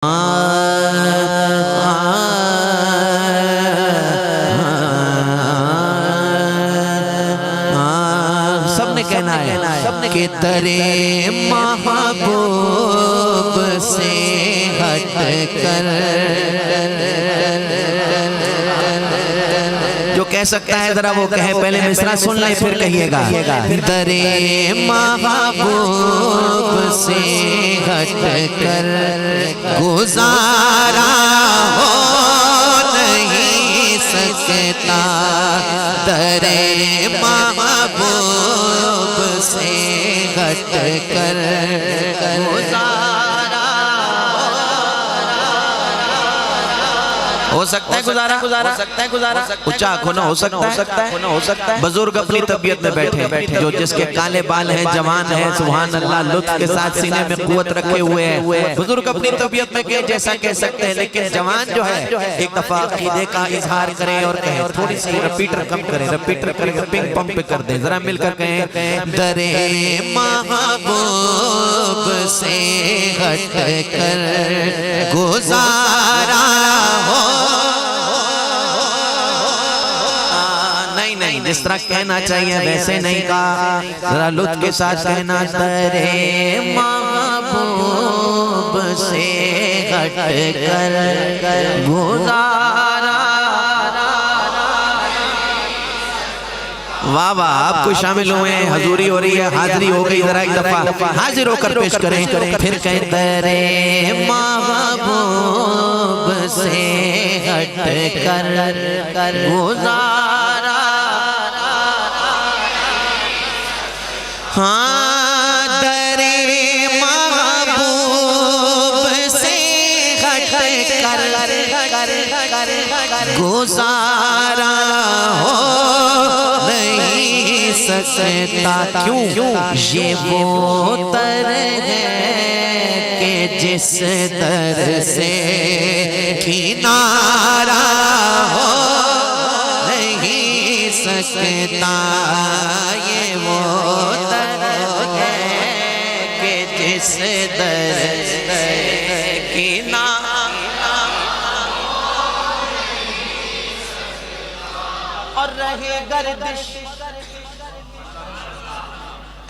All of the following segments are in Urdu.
سب نے کہنا ہے کہ ترے محبوب سے ہٹ کر جو کہہ سکتا ہے ذرا وہ کہے، پہلے مصرع سن لیں پھر کہیے گا۔ ترے محبوب سے ہٹ کر گزارا ہو نہیں سکتا، ترے محبوب سے ہٹ کر ہو سکتا ہے گزارا، اچھا کھونا ہو سکتا ہے۔ بزرگ اپنی طبیعت میں بیٹھے جو جس کے کالے بال ہیں، جوان ہیں، سبحان اللہ، لطف کے ساتھ سینے میں قوت رکھے ہوئے ہیں، بزرگ اپنی طبیعت میں کہ جیسا کہہ سکتے ہیں، لیکن جوان جو ہے ایک دفعہ عقیدے کا اظہار کرے اور کہے، تھوڑی سی رپیٹر کم کرے، رپیٹر کرے پنگ پمپ پہ کر دیں، ذرا مل کر کہیں درے محبوب سے ہٹ کر گزارا ہو۔ نہیں، جس طرح کہنا چاہیے ویسے نہیں کہا، ذرا لطف کے ساتھ کہنا، ترے محبوب سے ہٹ کر گزارا۔ واہ واہ، آپ کو شامل ہوئے ہیں، حضوری ہو رہی ہے، حاضری ہو گئی، ذرا ایک دفعہ حاضر ہو کر پیش کریں، پھر کہیں ترے محبوب سے ہٹ کر گزارا۔ ہاں درے محبوب سے ہٹ کر گزارا ہو نہیں سکتا، کیوں؟ یہ وہ در ہے کہ جس در سے کنارہ ہو نہیں سکتا، یہ وہ در ہے کہ جس در سے کنارہ اور رہے گردش۔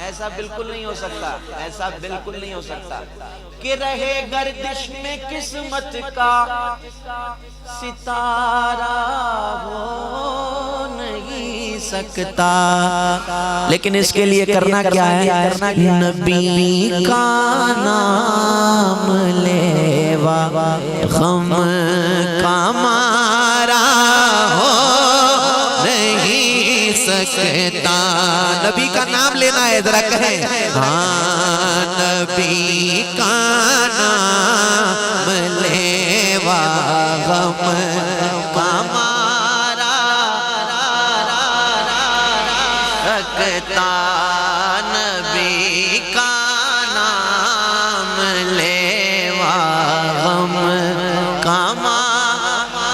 ایسا بالکل نہیں ہو سکتا، ایسا بالکل نہیں ہو سکتا کہ رہے گردش میں قسمت کا ستارہ ہو نہیں سکتا، لیکن اس کے لیے کرنا کیا ہے؟ نبی کا نام لیوا غم کا مارا ہو نہیں سکتا۔ نبی کا نام لینا ہے، ذرا کہیں ہاں نبی کا نام لیوا غم کا مارا رکھتا، نبی کا نام لیوا غم کا مارا۔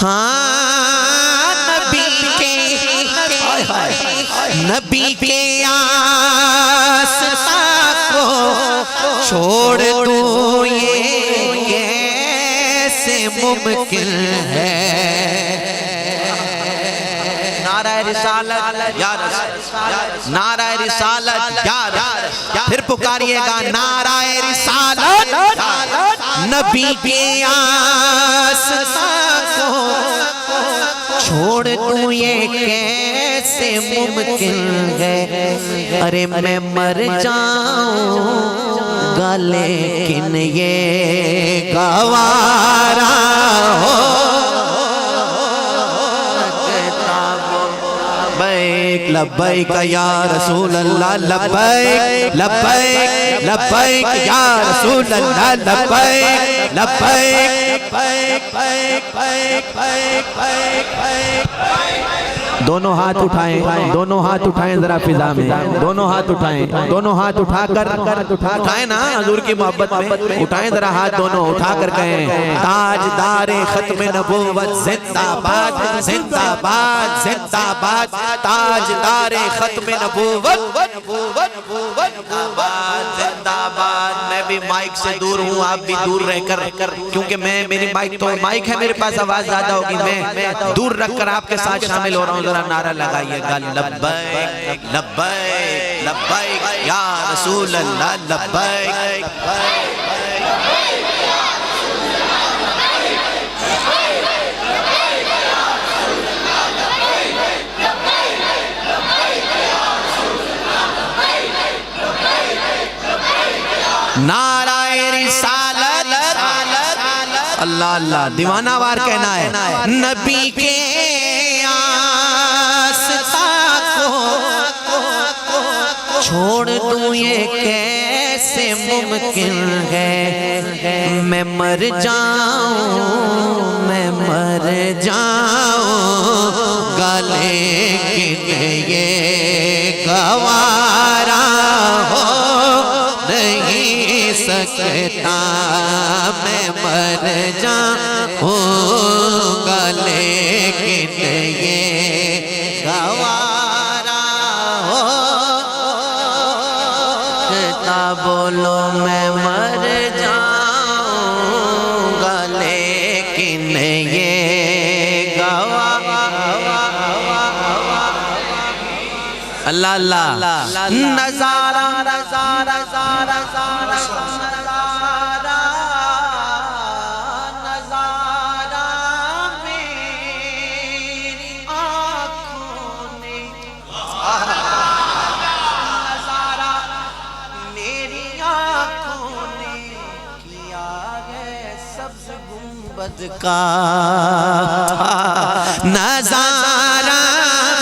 ہاں نبی کے آستا کو چھوڑ دو یہ کیسے ممکن ہے؟ نعرہ رسالت یا رسالت، نعرہ رسالت یا رسالت، پھر پکاریے گا نعرہ رسالت۔ نبی کے آستا کو چھوڑ دوں یہ کیسے ممکن ہے؟ ارے میں مر جاؤں گا لیکن یہ گوارا ہو۔ لبیک یا رسول اللہ، لبیک لبیک لبیک یا رسول اللہ، لبیک لبیک دونوں ہاتھ اٹھائیں، دونوں ہاتھ اٹھائیں ذرا فضا میں، دونوں ہاتھ اٹھائیں، دونوں ہاتھ اٹھا کر اٹھائیں نا حضور کی محبت میں، اٹھائیں ذرا ہاتھ دونوں اٹھا کر کہیں تاجدار ختم نبوت زندہ باد زندہ باد زندہ باد، تاجدار ختم نبوت زندہ باد۔ میں بھی مائک سے دور ہوں، آپ بھی دور رہ کر، کیونکہ میری مائک ہے میرے پاس، آواز زیادہ ہوگی، میں دور رکھ کر آپ کے ساتھ شامل ہو رہا ہوں، ذرا نعرہ لگائیے گا لبیک لبیک لبیک یا رسول اللہ لبیک۔ نعرہ رسالت اللہ اللہ، دیوانہ وار کہنا ہے، نبی کے آستہ کو چھوڑ دوں یہ کیسے ممکن ہے، میں مر جاؤں میں مر جاؤں گا لیکن یہ گوارا ہو نہیں سکتا، میں مر جاؤں گا لیکن یہ گوارا ہو سکتا، بولو میں مر جاؤں گا لیکن یہ گوارا۔ اللہ اللہ، نظارہ کا نظارہ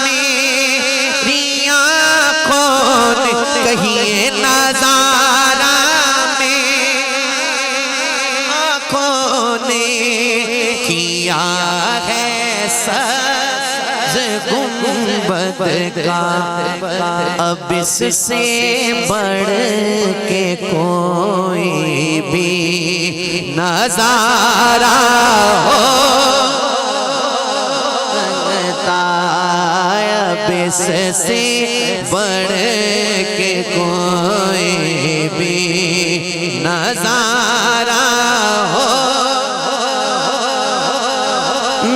میری آنکھوں نے، کہیے نظارہ میری آنکھوں نے کیا ہے سبز گنبد کا، اب اس سے بڑھ کے کوئی بھی نظارہ ہوتا، اب اس سے بڑھ کے کوئی بھی نظارہ ہو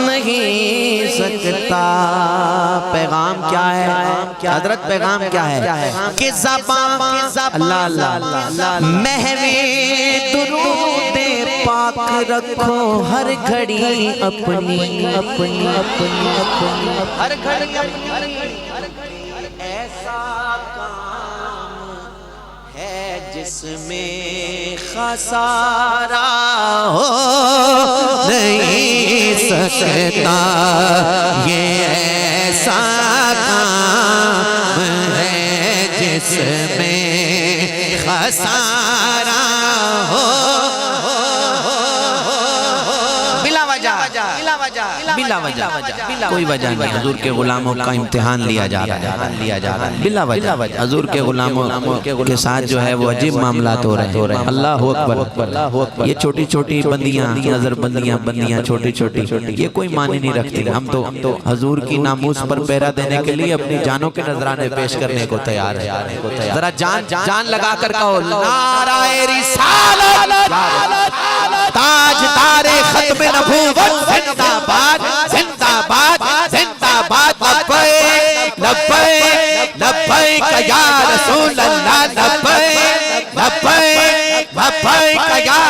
نہیں سکتا۔ پیغام کیا ہے حضرت، پیغام کیا ہے کہ زبان اللہ اللہ محوِ درود پاک رکھو ہر گھڑی اپنی ہر گھڑی ایسا کام ہے جس میں خسارہ ہو نہیں سکتا، یہ ایسا کام ہے جس میں خسارہ ہو بلا وجہ کوئی وجہ نہیں، حضور کے غلاموں کا امتحان لیا جا رہا ہے بلا وجہ، حضور کے غلاموں کے ساتھ جو ہے وہ عجیب معاملات ہو رہے ہیں۔ اللہ اکبر، یہ چھوٹی چھوٹی بندیاں، نظر بندیاں چھوٹی چھوٹی، یہ کوئی معنی نہیں رکھتی، ہم تو حضور کی ناموس پر پہرا دینے کے لیے اپنی جانوں کے نذرانے پیش کرنے کو تیار ہے۔ ذرا جان لگا کر کہو نعرہ رسالت، تاجدار ختم نبوت زندہ باد زندہ باد زندہ باد، لبیک لبیک لبیک یا رسول اللہ، لبیک لبیک لبیک یا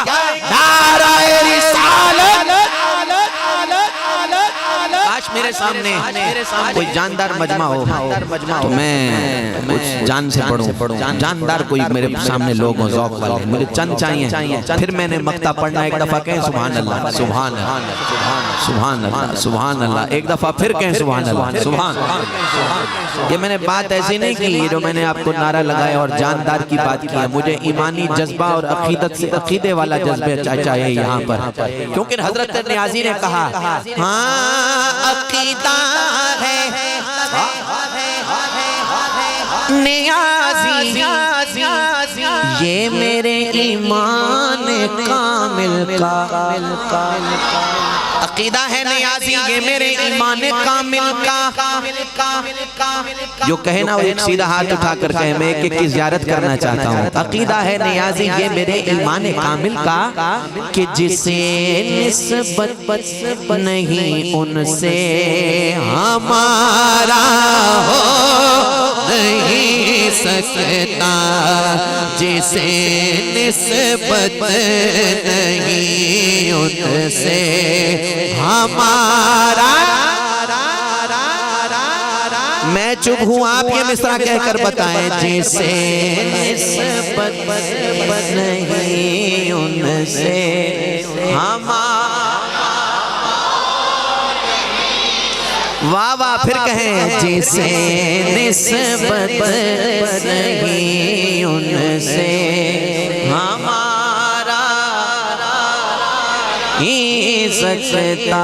نعرہ رسالت۔ کاش میرے سامنے کوئی جاندار مجمع ہو تو میں اس جان سے پڑھوں، جاندار کوئی میرے سامنے لوگ ہوں ذوق والے، مجھے چند چاہیے، پھر میں نے مقطع پڑھنا، ایک دفعہ کہیں سبحان اللہ سبحان اللہ سبحان اللہ سبحان اللہ، ایک دفعہ پھر کہیں سبحان اللہ سبحان اللہ۔ یہ میں نے بات ایسی نہیں کی جو میں نے آپ کو نعرہ لگایا اور جاندار کی بات کی ہے، مجھے ایمانی جذبہ اور عقیدت سے عقیدے والا جذبہ چاہیے یہاں پر، کیونکہ حضرت نیازی نے کہا ہاں عقیدہ ہے نیازی یہ میرے ایمان کامل کا، عقیدہ ہے نیازی یہ میرے ایمان کامل کا، جو کہے نا وہ ایک سیدھا ہاتھ اٹھا کر کہے میں ایک کی زیارت کرنا چاہتا ہوں۔ عقیدہ ہے نیازی یہ میرے ایمان کامل کا کہ جسے نسبت نہیں ان سے ہمارا ہو نہیں سکتا، جسے نسبت نہیں ان سے ہمارا۔ میں چپ ہوں، آپ یہ مصرع کہہ کر بتائیں، جسے نسبت نہیں ان سے ہمارا۔ واہ واہ، پھر کہیں جسے نسبت نہیں ان سے ہمارا ہی سکتا۔